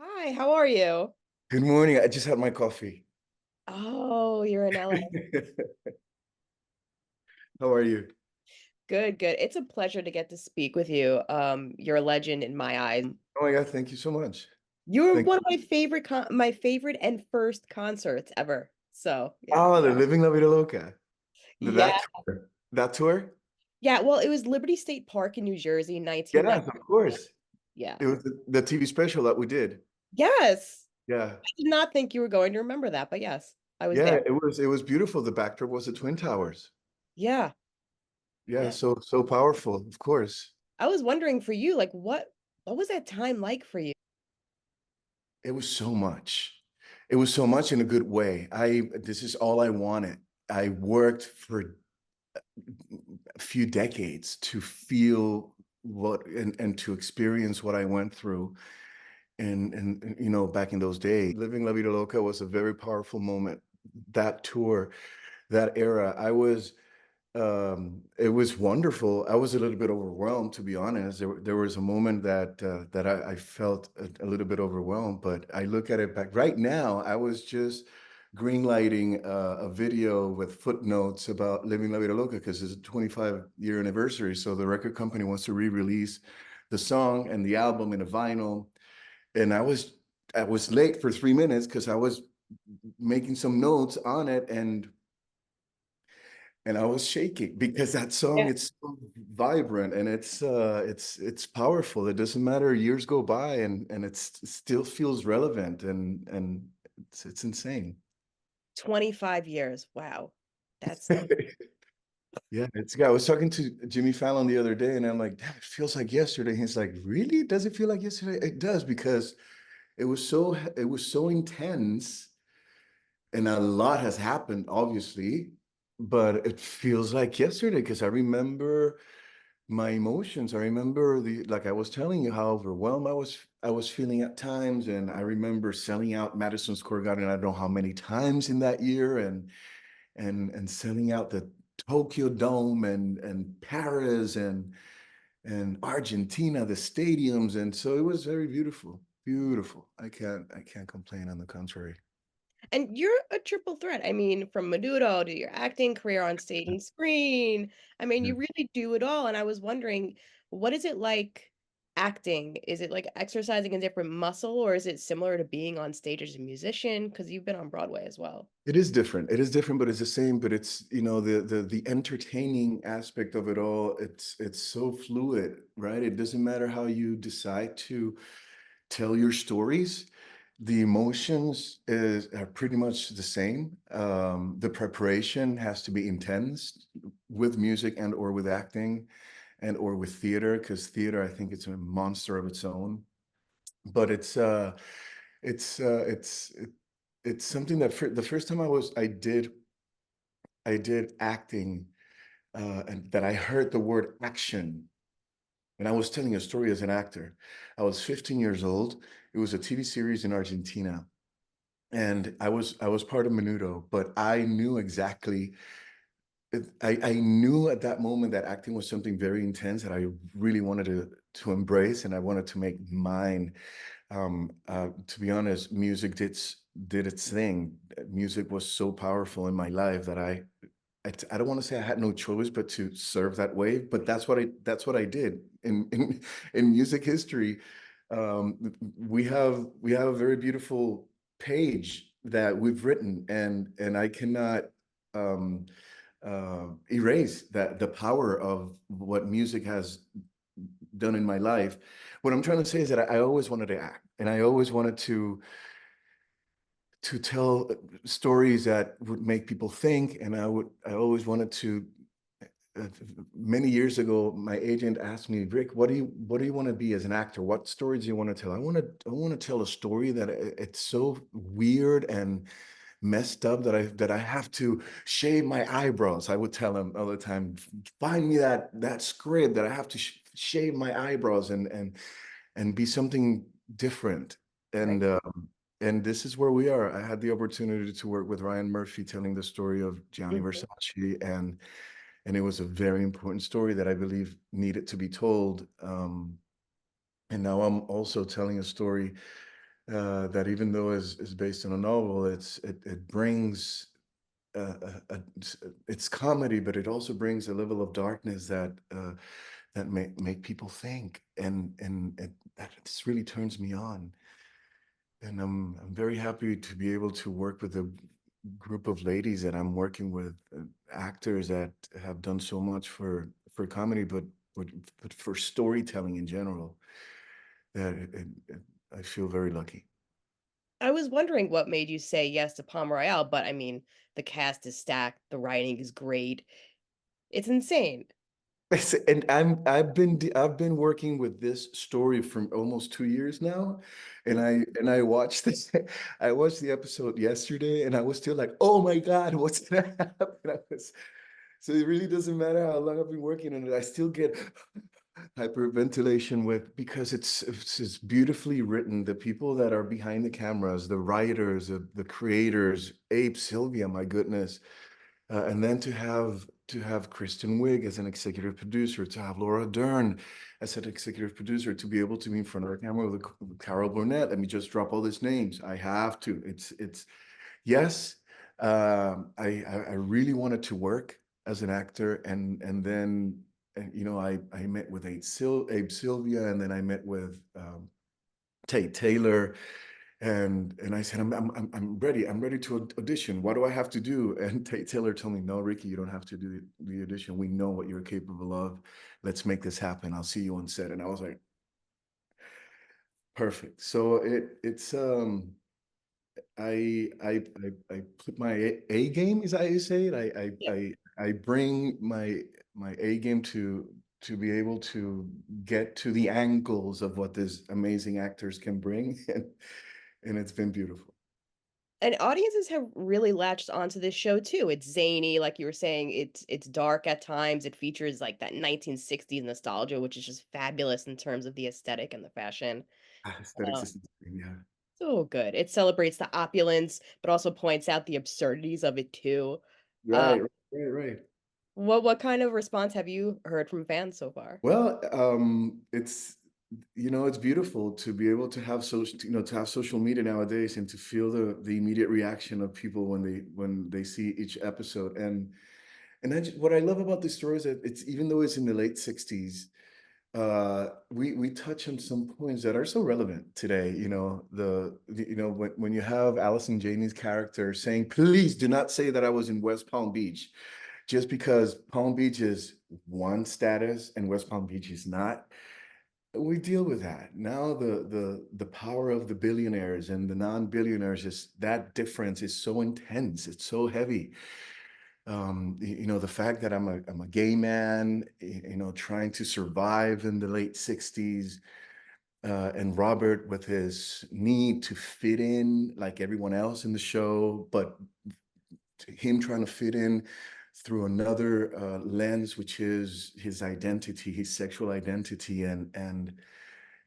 Hi, how are you? Good morning. I just had my coffee. Oh, you're in LA. How are you? Good, good. It's a pleasure to get to speak with you. You're a legend in my eyes. Oh my God, thank you so much. You're Thank one of my favorite and first concerts ever. So, yeah. Oh, the Living La Vida Loca. Yeah. That tour. That tour? Yeah, well, it was Liberty State Park in New Jersey, 1990. Yes, of course. Yeah. It was the TV special that we did. Yes. Yeah. I did not think you were going to remember that, but yes, I was Yeah, there. it was beautiful. The backdrop was the Twin Towers. Yeah. Yeah, Yeah. so powerful, of course. I was wondering for you, like what was that time like for you? It was so much. It was so much in a good way. This is all I wanted. I worked for a few decades to feel what and to experience what I went through. And back in those days, living La Vida Loca was a very powerful moment. That tour, that era, it was wonderful. I was a little bit overwhelmed, to be honest. There was a moment that I felt a little bit overwhelmed, but I look at it back right now. I was just green lighting a video with footnotes about Living La Vida Loca because it's a 25-year anniversary. So the record company wants to re-release the song and the album in a vinyl. And I was late for 3 minutes because I was making some notes on it, and I was shaking because that song, Yeah. it's so vibrant, and it's powerful. It doesn't matter, years go by, and it still feels relevant, and it's insane. 25 years. Wow. That's Yeah, I was talking to Jimmy Fallon the other day, and I'm like, damn, it feels like yesterday. He's like, really? Does it feel like yesterday? It does, because it was so intense, and a lot has happened, obviously, but it feels like yesterday because I remember my emotions. I remember like I was telling you, how overwhelmed I was feeling at times, and I remember selling out Madison Square Garden, I don't know how many times in that year, and selling out the Tokyo Dome, and Paris, and Argentina, the stadiums, and so it was very beautiful, beautiful. I can't complain, on the contrary. And you're a triple threat. I mean, from Menudo to your acting career on stage and screen. I mean, Yeah. you really do it all. And I was wondering, what is it like acting? Is it like exercising a different muscle, or is it similar to being on stage as a musician? Because you've been on Broadway as well. It is different. It is different, but it's the same. But it's, the entertaining aspect of it all. It's so fluid, right? It doesn't matter how you decide to tell your stories. The emotions are pretty much the same. The preparation has to be intense with music and or with acting and or with theater, because theater, I think it's a monster of its own. But it's something that, the first time I did acting, and that I heard the word action, and I was telling a story as an actor. I was 15 years old. It was a TV series in Argentina, and I was part of Menudo, but I knew exactly. I knew at that moment that acting was something very intense that I really wanted to embrace, and I wanted to make mine. To be honest, music did its thing. Music was so powerful in my life that I don't want to say I had no choice but to serve that wave, but that's what I did in music history. We have a very beautiful page that we've written, and I cannot um, erase that, the power of what music has done in my life. What I'm trying to say is that I always wanted to act, and I always wanted to tell stories that would make people think, and I always wanted to. uh, Many years ago, my agent asked me, Rick, what do you want to be as an actor? What stories do you want to tell? I want to tell a story that it's so weird and messed up that I have to shave my eyebrows. I would tell him all the time, find me that script that I have to shave my eyebrows, and be something different. Right. And this is where we are. I had the opportunity to work with Ryan Murphy, telling the story of Gianni Mhm. Versace, and it was a very important story that I believe needed to be told. And now I'm also telling a story that even though is based on a novel, it brings it's comedy, but it also brings a level of darkness that make people think, and that just really turns me on. And I'm very happy to be able to work with a group of ladies that I'm working with, actors that have done so much for comedy, but, but for storytelling in general. That I feel very lucky. I was wondering what made you say yes to Palm Royale, but I mean, the cast is stacked, the writing is great. It's insane. And I've been working with this story for almost 2 years now, and I watched this I watched the episode yesterday, and I was still like, oh my God, what's gonna happen? So it really doesn't matter how long I've been working on it. I still get hyperventilation with because it's beautifully written. The people that are behind the cameras, the writers, the creators, Abe, Sylvia, my goodness. And then to have Kristen Wiig as an executive producer, to have Laura Dern as an executive producer, to be able to be in front of the camera with Carol Burnett. Let me just drop all these names. I have to. It's yes. I really wanted to work as an actor, and then you know I met with Abe Sylvia, and then I met with Tate Taylor, and I said, I'm ready. I'm ready to audition. What do I have to do? And Tate Taylor told me, no, Ricky, you don't have to do the audition. We know what you're capable of. Let's make this happen. I'll see you on set. And I was like, perfect. So it's I put my A game, is that how you say it? Yep. I bring my A game to be able to get to the angles of what these amazing actors can bring, and it's been beautiful. And audiences have really latched onto this show too. It's zany, like you were saying, it's dark at times. It features like that 1960s nostalgia, which is just fabulous in terms of the aesthetic and the fashion. Aesthetics Um, is yeah. so good. It celebrates the opulence, but also points out the absurdities of it too. Uh, Right. what kind of response have you heard from fans so far? Well, it's you know it's beautiful to be able to have to have social media nowadays and to feel the immediate reaction of people when they see each episode. And what I love about this story is that it's even though it's in the late '60s, we touch on some points that are so relevant today. You know when you have Allison Janney's character saying, "Please do not say that I was in West Palm Beach," just because Palm Beach is one status and West Palm Beach is not. We deal with that now. The power of the billionaires and the non-billionaires, is that difference is so intense. It's so heavy. The fact that I'm a gay man, trying to survive in the late '60s, and Robert with his need to fit in like everyone else in the show, but him trying to fit in through another lens, which is his identity, his sexual identity, and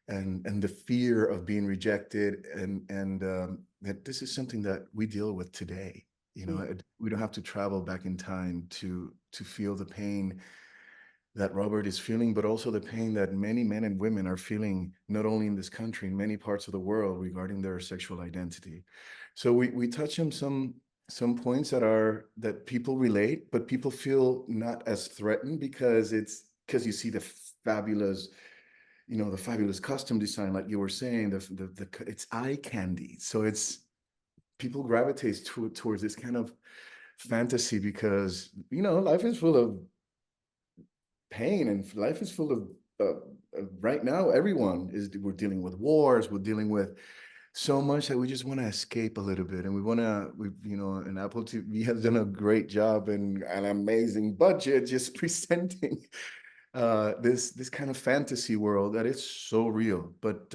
the fear of being rejected, and that this is something that we deal with today. We don't have to travel back in time to feel the pain that Robert is feeling, but also the pain that many men and women are feeling, not only in this country, in many parts of the world, regarding their sexual identity. So we touch on some points that people relate, but people feel not as threatened because you see the fabulous costume design, like you were saying, it's eye candy. So it's people gravitate towards this kind of fantasy because life is full of pain, and life is full of right now everyone is we're dealing with wars, we're dealing with so much that we just want to escape a little bit, and and Apple TV has done a great job and an amazing budget just presenting this kind of fantasy world that is so real, but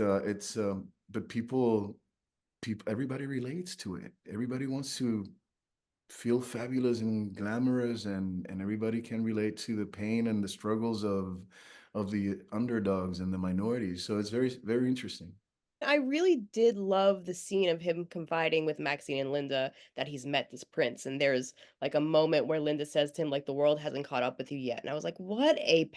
people everybody relates to it. Everybody wants to feel fabulous and glamorous, and everybody can relate to the pain and the struggles of the underdogs and the minorities. So it's very, very interesting. I really did love the scene of him confiding with Maxine and Linda that he's met this prince, and there's, like, a moment where Linda says to him, like, "The world hasn't caught up with you yet," and I was like, "What a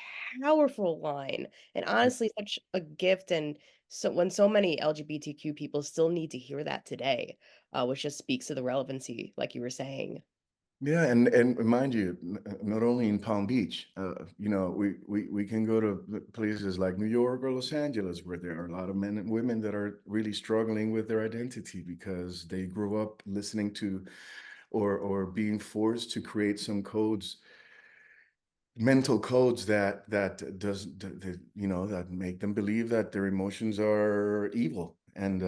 powerful line," and honestly, such a gift, and so when so many LGBTQ people still need to hear that today, which just speaks to the relevancy, like you were saying. Yeah, and mind you, not only in Palm Beach, we can go to places like New York or Los Angeles where there are a lot of men and women that are really struggling with their identity because they grew up listening to or being forced to create some codes, mental codes that make them believe that their emotions are evil, and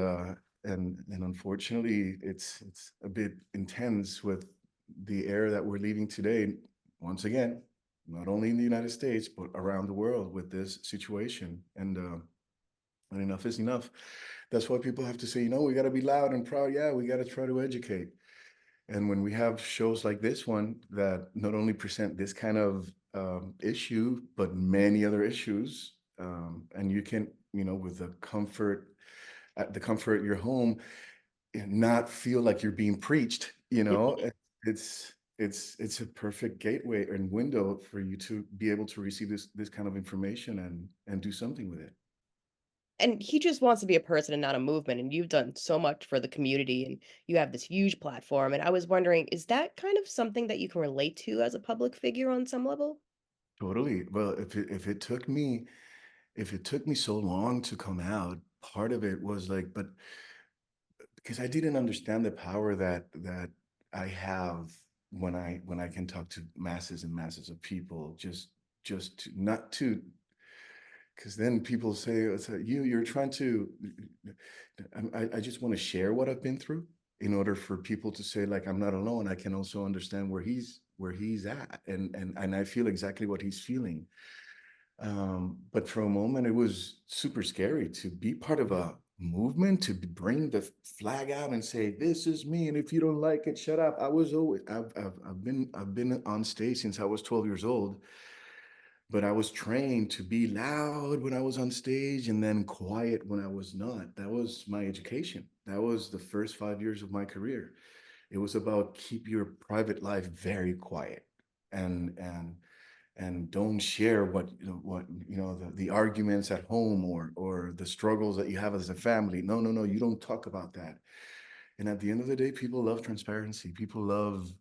unfortunately it's a bit intense with the era that we're leaving today, once again, not only in the United States but around the world with this situation. And enough is enough. That's why people have to say, we got to be loud and proud. Yeah, we got to try to educate. And when we have shows like this one that not only present this kind of issue, but many other issues, and you can, with the comfort of your home, and not feel like you're being preached, it's a perfect gateway and window for you to be able to receive this kind of information and do something with it. And he just wants to be a person and not a movement, and you've done so much for the community, and you have this huge platform, and I was wondering, is that kind of something that you can relate to as a public figure on some level? Totally. Well, if it took me so long to come out, part of it was like, but because I didn't understand the power that I have when I can talk to masses and masses of people, just to not to, because then people say, it's you're trying to, I just want to share what I've been through in order for people to say, like, I'm not alone. I can also understand where he's at, and I feel exactly what he's feeling. But for a moment, it was super scary to be part of a movement, to bring the flag out and say, "This is me," and if you don't like it, shut up. I've been on stage since I was 12 years old, but I was trained to be loud when I was on stage and then quiet when I was not. That was my education. That was the first 5 years of my career. It was about keep your private life very quiet, and don't share the arguments at home or the struggles that you have as a family. No, no, no, you don't talk about that. And at the end of the day, people love transparency. People love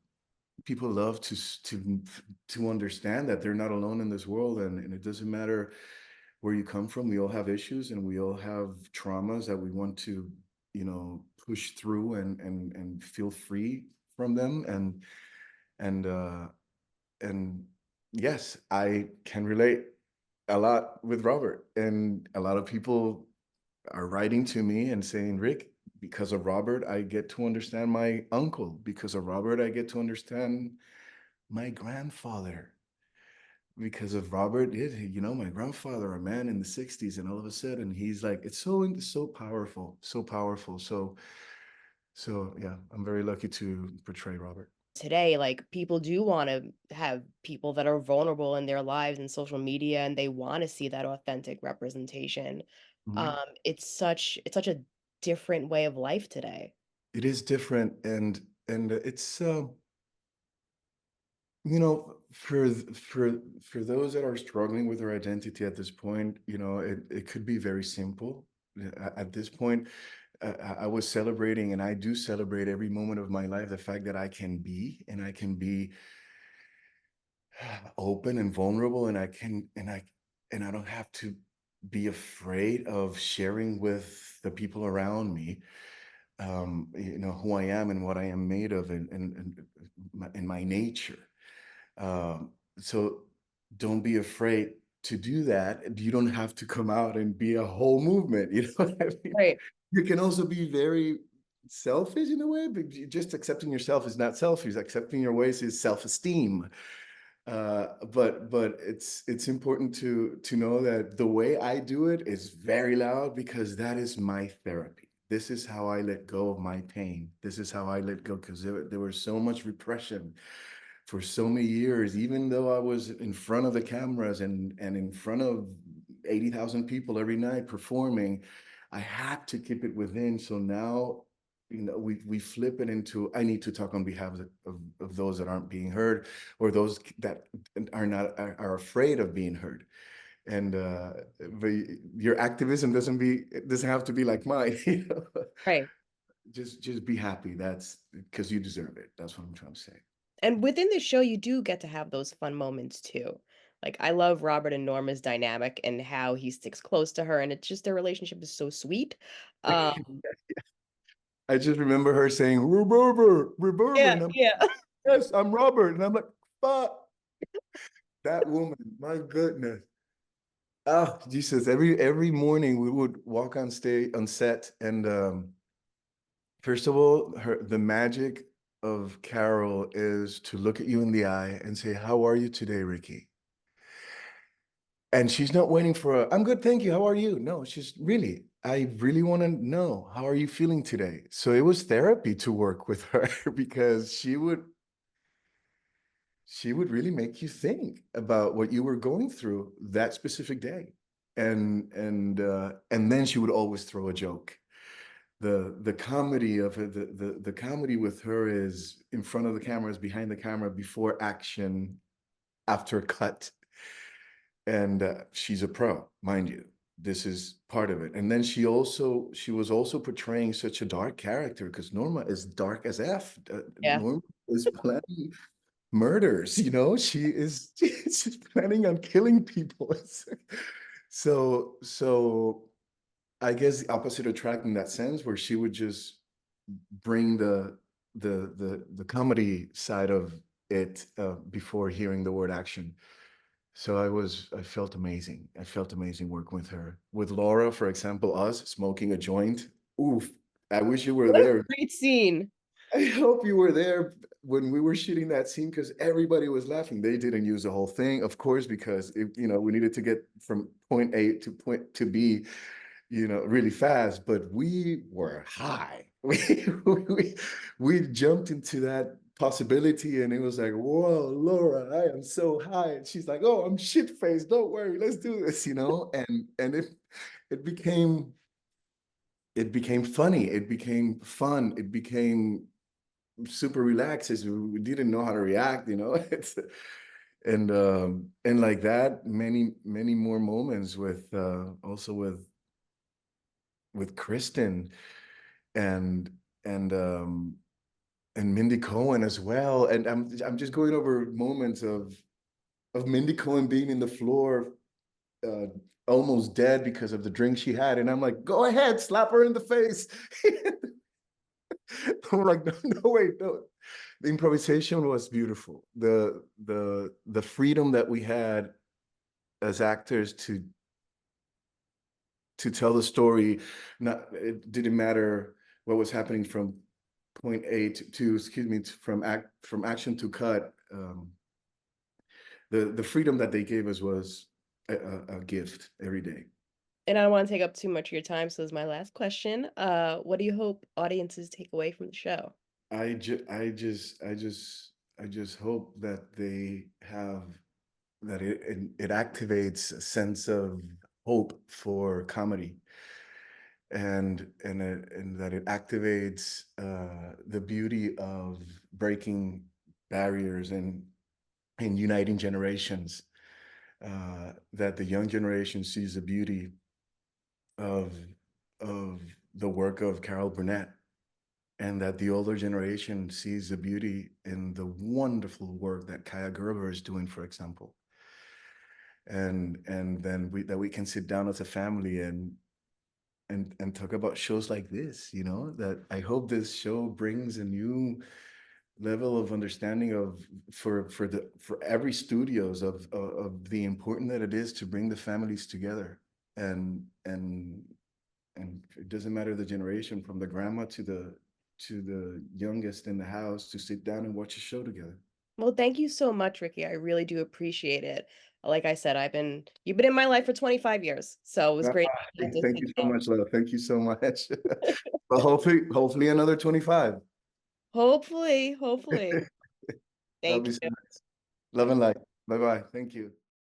to understand that they're not alone in this world, and it doesn't matter where you come from. We all have issues and we all have traumas that we want to push through and feel free from them. And yes, I can relate a lot with Robert. And a lot of people are writing to me and saying, Rick, because of Robert, I get to understand my uncle. Because of Robert, I get to understand my grandfather. Because of Robert, my grandfather, a man in the 60s, and all of a sudden he's like, it's so powerful, so powerful. So yeah, I'm very lucky to portray Robert. Today, like, people do wanna have people that are vulnerable in their lives and social media, and they wanna see that authentic representation. Mhm. It's such a different way of life today. It is different, and it's for those that are struggling with their identity at this point, it could be very simple. At this point, I was celebrating, and I do celebrate every moment of my life, the fact that I can be open and vulnerable, and I don't have to be afraid of sharing with the people around me, who I am and what I am made of, and my nature. So don't be afraid to do that. You don't have to come out and be a whole movement. You know what I mean? Right. You can also be very selfish in a way, but just accepting yourself is not selfish. Accepting your ways is self-esteem. But it's important to know that the way I do it is very loud because that is my therapy. This is how I let go of my pain. This is how I let go because there was so much repression for so many years, even though I was in front of the cameras and in front of 80,000 people every night performing. I had to keep it within. So now, we flip it into, I need to talk on behalf of those that aren't being heard, or those that are afraid of being heard. And but your activism doesn't have to be like mine. Right. Just be happy. That's because you deserve it. That's what I'm trying to say. And within the show, you do get to have those fun moments too. Like, I love Robert and Norma's dynamic and how he sticks close to her, and it's just their relationship is so sweet. Um, I just remember her saying, Robert, Robert. yeah, And I'm, yeah. yes, I'm Robert. And I'm like, fuck that woman. My goodness. Oh, Jesus. Every morning we would walk on set. And first of all, the magic of Carol is to look at you in the eye and say, how are you today, Ricky? And she's not waiting for I'm good, thank you. How are you? No, she's really, I really want to know, how are you feeling today? So it was therapy to work with her because she would really make you think about what you were going through that specific day. And then she would always throw a joke. The comedy of it, the comedy with her is in front of the cameras, behind the camera, before action, after cut. And she's a pro, mind you. This is part of it. And then she was also portraying such a dark character, because Norma is dark as F. Yeah. Norma is planning murders, she's planning on killing people. So I guess the opposite attract in that sense, where she would just bring the comedy side of it before hearing the word action. So I felt amazing. I felt amazing working with her. With Laura, for example, us smoking a joint. Oof. I wish you were What a there. great scene. I hope you were there when we were shooting that scene, because everybody was laughing. They didn't use the whole thing, of course, because we needed to get from point A to point to B, really fast. But we were high. We jumped into that possibility, and it was like, whoa, Laura, I am so high. And she's like, oh, I'm shit faced. Don't worry, let's do this, and it became funny. It became fun. It became super relaxed, as we didn't know how to react. It's and like that, many more moments with also with Kristen and and um and Mindy Cohen as well. And I'm just going over moments of Mindy Cohen being in the floor, uh almost dead because of the drink she had, and I'm like, go ahead, slap her in the face. I'm like, no, no, wait, no. The improvisation was beautiful. The freedom that we had as actors to tell the story. Not, it didn't matter what was happening from point A to excuse me, from action to cut. The freedom that they gave us was a gift every day. And I don't want to take up too much of your time, so this is my last question. What do you hope audiences take away from the show? I just hope that they have that it activates a sense of hope for comedy, and that it activates the beauty of breaking barriers and uniting generations. That the young generation sees the beauty of of the work of Carol Burnett, and that the older generation sees the beauty in the wonderful work that Kaya Gerber is doing, for example. And then we can sit down as a family and talk about shows like this. That I hope this show brings a new level of understanding of for every studios of the important that it is to bring the families together. And and and it doesn't matter the generation, from the grandma to the youngest in the house, to sit down and watch a show together. Well, thank you so much, Ricky. I really do appreciate it. Like I said, you've been in my life for 25 years, so it was Ah, great to get to thank sit you so down. much, love. Thank you so much. But hopefully another 25. Hopefully, hopefully. That'll Thank be so you. nice. Love and light. Bye bye. Thank you.